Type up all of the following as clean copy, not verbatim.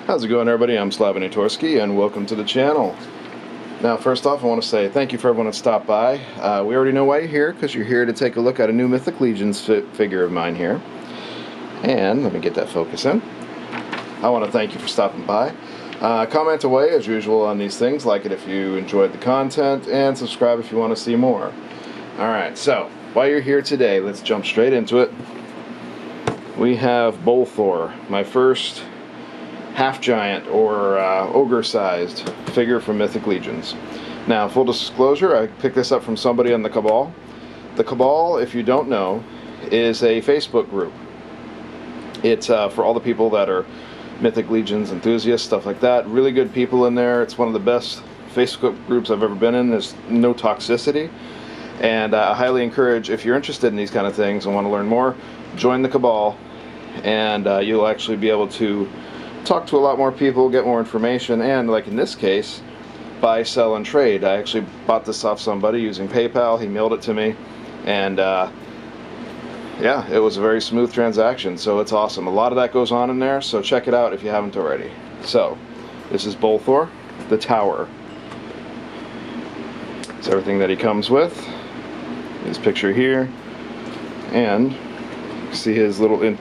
How's it going, everybody? I'm Slavinatorski, and welcome to the channel. Now, first off, I want to say thank you for everyone that stopped by. We already know why you're here, because you're here to take a look at a new Mythic Legions figure of mine here. And let me get that focus in. I want to thank you for stopping by. Comment away, as usual, on these things. Like it if you enjoyed the content, and subscribe if you want to see more. Alright, so, while you're here today, let's jump straight into it. We have Bolthor, my first half-giant or ogre-sized figure from Mythic Legions. Now, full disclosure, I picked this up from somebody on the Cabal. The Cabal, if you don't know, is a Facebook group. It's for all the people that are Mythic Legions enthusiasts, stuff like that. Really good people in there. It's one of the best Facebook groups I've ever been in. There's no toxicity. And I highly encourage, if you're interested in these kind of things and want to learn more, join the Cabal, and you'll actually be able to talk to a lot more people, get more information, and like in this case, buy, sell, and trade. I actually bought this off somebody using PayPal. He mailed it to me, and yeah, it was a very smooth transaction, so it's awesome. A lot of that goes on in there, so check it out if you haven't already. So, this is Bolthor, the Tower. It's everything that he comes with. His picture here, and you see his little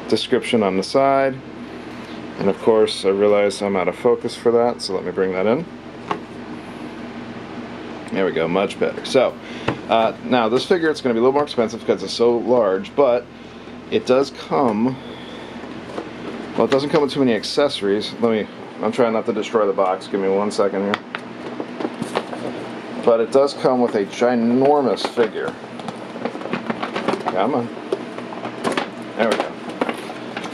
description on the side, and of course I realize I'm out of focus for that, so let me bring that in. There we go, much better. So now this figure, it's going to be a little more expensive because it's so large, but it does come, well, it doesn't come with too many accessories. I'm trying not to destroy the box, give me 1 second here. But it does come with a ginormous figure. Come on. There we go.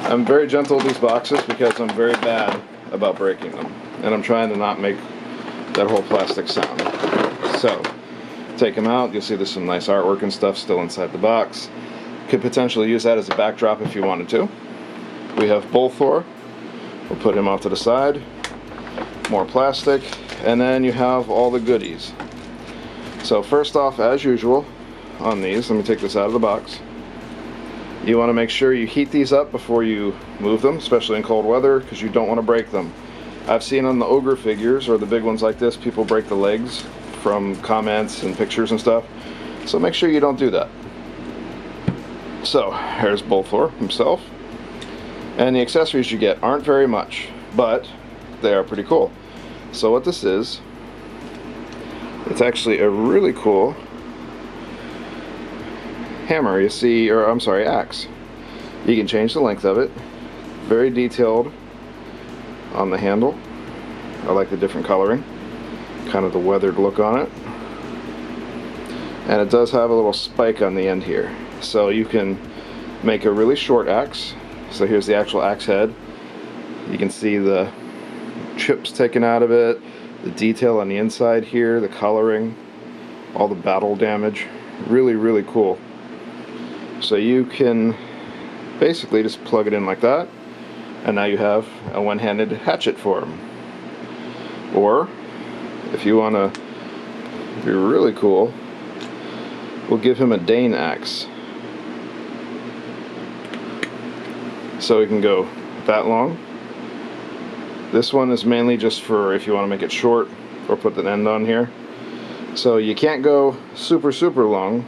I'm very gentle with these boxes because I'm very bad about breaking them. And I'm trying to not make that whole plastic sound. So, take them out. You'll see there's some nice artwork and stuff still inside the box. Could potentially use that as a backdrop if you wanted to. We have Bolthor. We'll put him off to the side. More plastic. And then you have all the goodies. So first off, as usual, on these, let me take this out of the box. You want to make sure you heat these up before you move them, especially in cold weather, because you don't want to break them. I've seen on the ogre figures, or the big ones like this, people break the legs from comments and pictures and stuff. So make sure you don't do that. So, here's Bolthor himself. And the accessories you get aren't very much, but they are pretty cool. So what this is, it's actually a really cool hammer, you see, or I'm sorry, axe. You can change the length of it. Very detailed on the handle. I like the different coloring, kind of the weathered look on it. And it does have a little spike on the end here. So you can make a really short axe. So here's the actual axe head. You can see the chips taken out of it, the detail on the inside here, the coloring, all the battle damage. Really, really cool. So you can basically just plug it in like that, and now you have a one-handed hatchet for him. Or, if you want to be really cool, we'll give him a Dane axe. So he can go that long. This one is mainly just for if you want to make it short or put an end on here. So you can't go super, super long.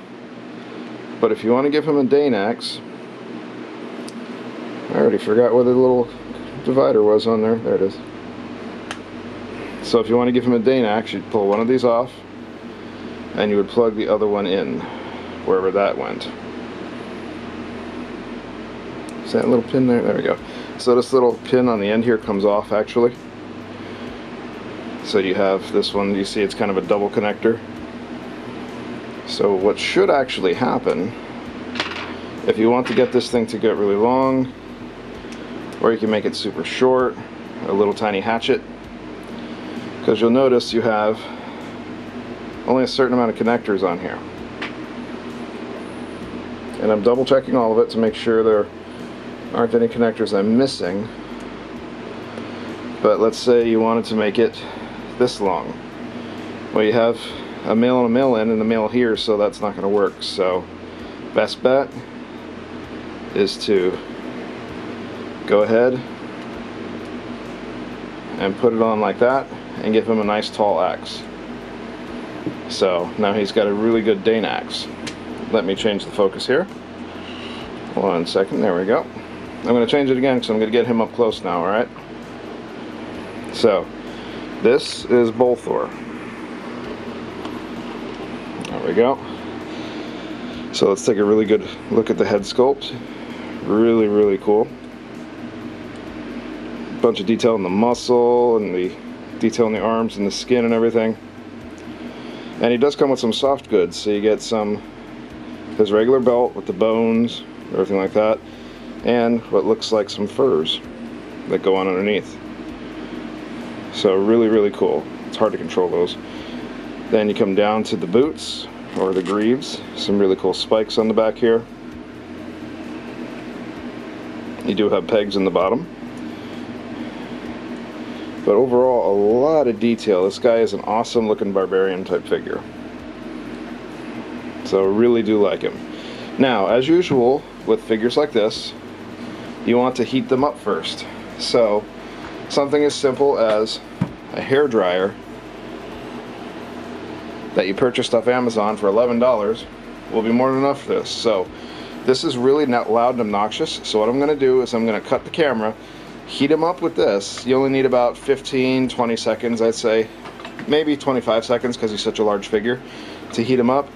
But if you want to give him a Dane axe, I already forgot where the little divider was on there. There it is. So if you want to give him a Dane axe, you'd pull one of these off, and you would plug the other one in, wherever that went. Is that little pin there? There we go. So this little pin on the end here comes off, actually. So you have this one, you see it's kind of a double connector. So what should actually happen, if you want to get this thing to get really long, or you can make it super short, a little tiny hatchet, because you'll notice you have only a certain amount of connectors on here. And I'm double checking all of it to make sure there aren't any connectors I'm missing. But let's say you wanted to make it this long. Well, you have a male and a male in, and the male here, so that's not going to work. So best bet is to go ahead and put it on like that and give him a nice tall axe. So now he's got a really good Dane axe. Let me change the focus here. 1 second, there we go. I'm going to change it again because I'm going to get him up close now, alright? So, this is Bolthor. There we go. So let's take a really good look at the head sculpt. Really, really cool. Bunch of detail in the muscle and the detail in the arms and the skin and everything. And he does come with some soft goods, so you get his regular belt with the bones, everything like that, and what looks like some furs that go on underneath. So really, really cool. It's hard to control those. Then you come down to the boots, or the greaves. Some really cool spikes on the back here. You do have pegs in the bottom. But overall, a lot of detail. This guy is an awesome looking barbarian type figure. So really do like him. Now, as usual with figures like this, you want to heat them up first. So something as simple as a hair dryer that you purchased off Amazon for $11 will be more than enough for this. So this is really not loud and obnoxious. So what I'm going to do is I'm going to cut the camera, heat them up with this. You only need about 15-20 seconds, I'd say, maybe 25 seconds because he's such a large figure, to heat them up.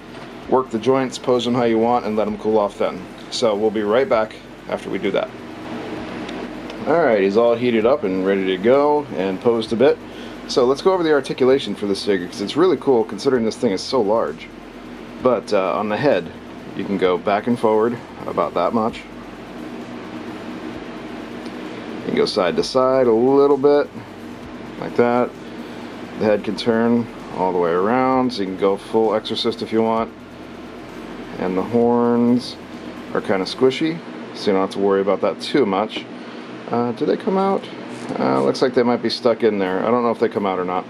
Work the joints, pose them how you want, and let them cool off then. So we'll be right back after we do that. Alright, he's all heated up and ready to go and posed a bit. So let's go over the articulation for this figure because it's really cool considering this thing is so large. But on the head, you can go back and forward about that much. You can go side to side a little bit, like that. The head can turn all the way around, so you can go full exorcist if you want. And the horns are kind of squishy, so you don't have to worry about that too much. Do they come out? Looks like they might be stuck in there. I don't know if they come out or not.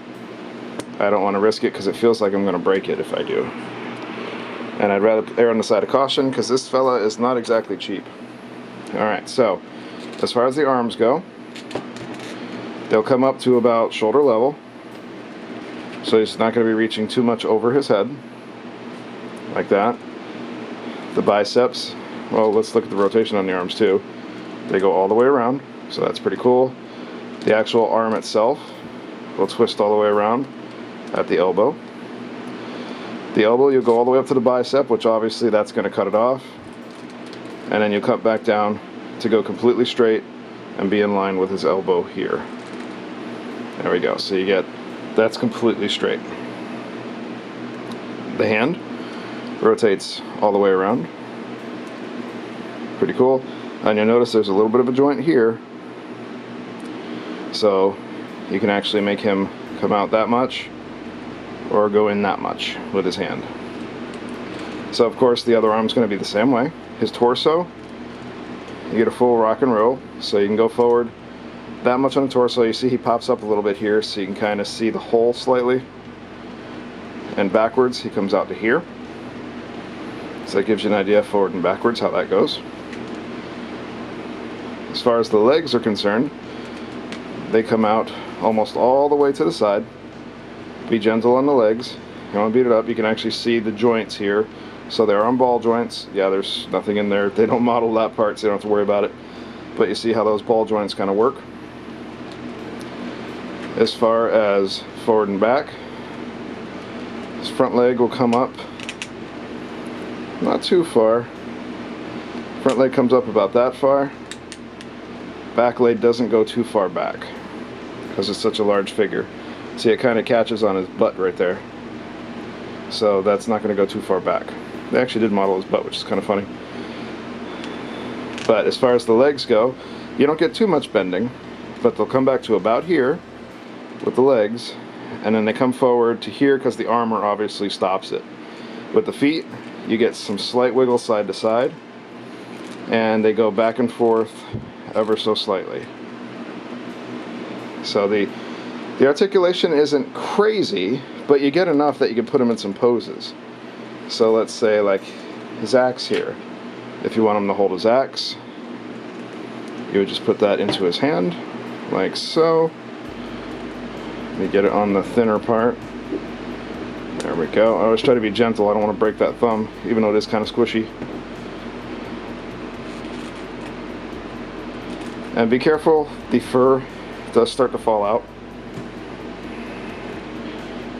I don't want to risk it because it feels like I'm going to break it if I do. And I'd rather err on the side of caution because this fella is not exactly cheap. Alright, so as far as the arms go, they'll come up to about shoulder level. So he's not going to be reaching too much over his head. Like that. The biceps, well, let's look at the rotation on the arms too. They go all the way around, so that's pretty cool. The actual arm itself will twist all the way around at the elbow. The elbow, you'll go all the way up to the bicep, which obviously that's going to cut it off. And then you'll cut back down to go completely straight and be in line with his elbow here. There we go. So you get, that's completely straight. The hand rotates all the way around. Pretty cool. And you'll notice there's a little bit of a joint here. So you can actually make him come out that much or go in that much with his hand. So of course the other arm's going to be the same way. His torso, you get a full rock and roll. So you can go forward that much on the torso. You see he pops up a little bit here so you can kind of see the hole slightly. And backwards he comes out to here. So that gives you an idea forward and backwards how that goes. As far as the legs are concerned, they come out almost all the way to the side. Be gentle on the legs. You don't want to beat it up. You can actually see the joints here. So they're on ball joints. Yeah, there's nothing in there. They don't model that part, so you don't have to worry about it. But you see how those ball joints kind of work. As far as forward and back, his front leg will come up not too far. Front leg comes up about that far. Back leg doesn't go too far back because it's such a large figure. See, it kind of catches on his butt right there. So that's not going to go too far back. They actually did model his butt, which is kind of funny. But as far as the legs go, you don't get too much bending, but they'll come back to about here with the legs, and then they come forward to here because the armor obviously stops it. With the feet, you get some slight wiggle side to side, and they go back and forth ever so slightly. So the articulation isn't crazy, but you get enough that you can put him in some poses. So let's say like his axe here. If you want him to hold his axe, you would just put that into his hand, like so. Let me get it on the thinner part. There we go. I always try to be gentle. I don't want to break that thumb, even though it is kind of squishy. And be careful, the fur does start to fall out.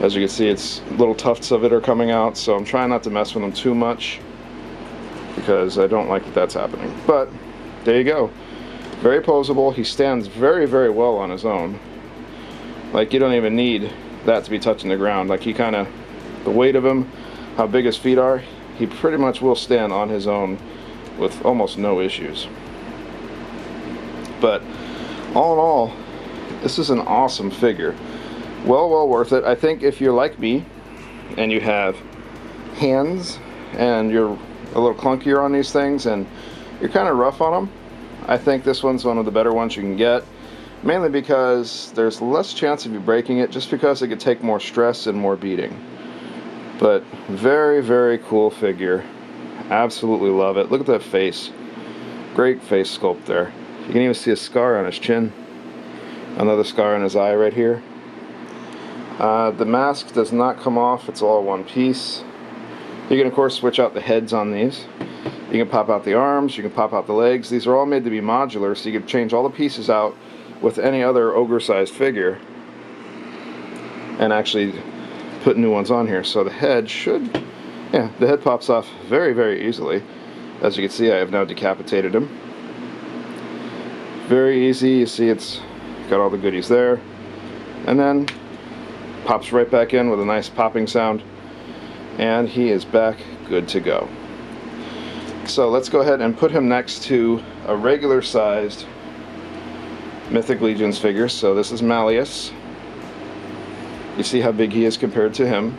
As you can see, it's little tufts of it are coming out, so I'm trying not to mess with them too much because I don't like that that's happening. But there you go. Very poseable. He stands very, very well on his own. Like, you don't even need that to be touching the ground. Like, he kind of, the weight of him, how big his feet are, he pretty much will stand on his own with almost no issues. But all in all, this is an awesome figure. Well worth it. I think if you're like me and you have hands and you're a little clunkier on these things and you're kind of rough on them, I think this one's one of the better ones you can get. Mainly because there's less chance of you breaking it, just because it could take more stress and more beating. But very, very cool figure. Absolutely love it. Look at that face. Great face sculpt there. You can even see a scar on his chin. Another scar on his eye right here. The mask does not come off. It's all one piece. You can of course switch out the heads on these. You can pop out the arms. You can pop out the legs. These are all made to be modular, so you can change all the pieces out with any other ogre-sized figure and actually put new ones on here. So the head should, yeah, the head pops off very, very easily. As you can see, I have now decapitated him. Very easy. You see it's got all the goodies there, and then pops right back in with a nice popping sound, and he is back good to go. So let's go ahead and put him next to a regular sized Mythic Legions figure. So this is Malleus. You see how big he is compared to him.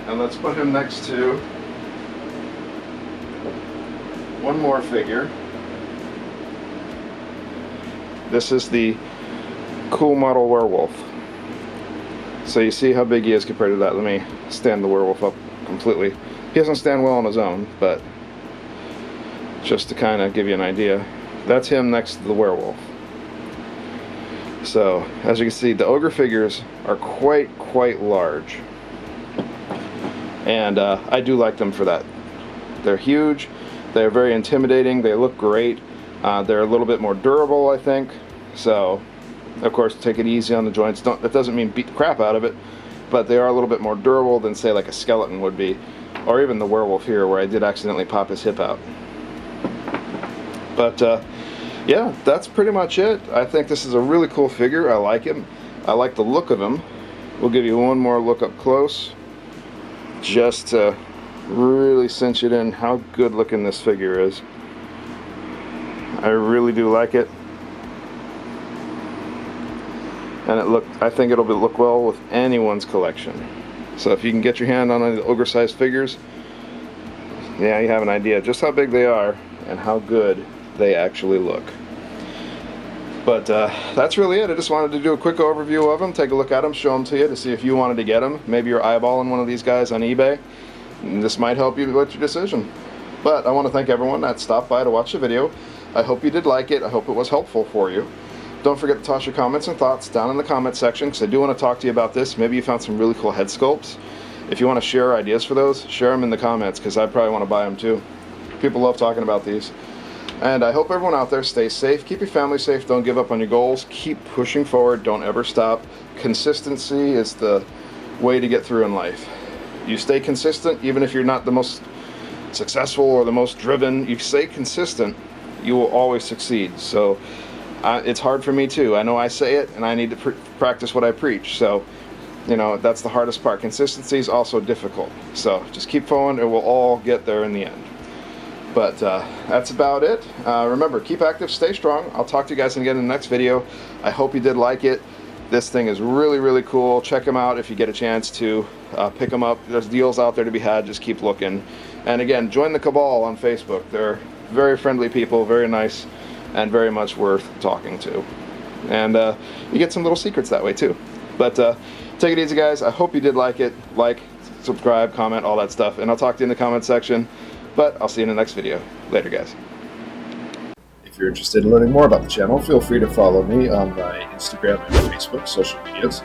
And let's put him next to one more figure. This is the Cool Model Werewolf. So you see how big he is compared to that. Let me stand the werewolf up completely. He doesn't stand well on his own, but just to kind of give you an idea, that's him next to the werewolf. So as you can see, the ogre figures are quite large, and I do like them for that. They're huge, they're very intimidating, they look great, they're a little bit more durable, I think. So of course take it easy on the joints. That doesn't mean beat the crap out of it, but they are a little bit more durable than say like a skeleton would be, or even the werewolf here where I did accidentally pop his hip out. But yeah, that's pretty much it. I think this is a really cool figure. I like him. I like the look of him. We'll give you one more look up close, just to really cinch it in how good looking this figure is. I really do like it. And I think it'll look well with anyone's collection. So if you can get your hand on any of the ogre-sized figures, yeah, you have an idea just how big they are and how good they actually look. But that's really it. I just wanted to do a quick overview of them, take a look at them, show them to you to see if you wanted to get them. Maybe you're eyeballing one of these guys on eBay, and this might help you with your decision. But I want to thank everyone that stopped by to watch the video. I hope you did like it. I hope it was helpful for you. Don't forget to toss your comments and thoughts down in the comment section, because I do want to talk to you about this. Maybe you found some really cool head sculpts. If you want to share ideas for those, share them in the comments, because I probably want to buy them too. People love talking about these. And I hope everyone out there stays safe. Keep your family safe. Don't give up on your goals. Keep pushing forward. Don't ever stop. Consistency is the way to get through in life. You stay consistent, even if you're not the most successful or the most driven. You stay consistent, you will always succeed. So it's hard for me too. I know I say it, and I need to practice what I preach. So, you know, that's the hardest part. Consistency is also difficult. So just keep going, and we'll all get there in the end. But that's about it. Remember, keep active, stay strong. I'll talk to you guys again in the next video. I hope you did like it. This thing is really cool. Check them out if you get a chance to pick them up. There's deals out there to be had. Just keep looking. And again, join the Cabal on Facebook. They're very friendly people, very nice, and very much worth talking to. And you get some little secrets that way too. But take it easy, guys. I hope you did like it. Like, subscribe, comment, all that stuff. And I'll talk to you in the comment section. But I'll see you in the next video. Later, guys. If you're interested in learning more about the channel, feel free to follow me on my Instagram and Facebook social medias.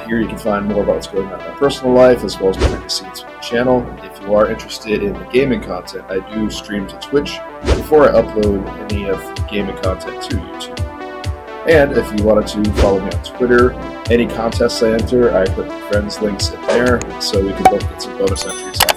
Here you can find more about what's going on in my personal life, as well as behind the scenes from the channel. If you are interested in the gaming content, I do stream to Twitch before I upload any of the gaming content to YouTube. And if you wanted to follow me on Twitter, any contests I enter, I put friends links in there so we can both get some bonus entries.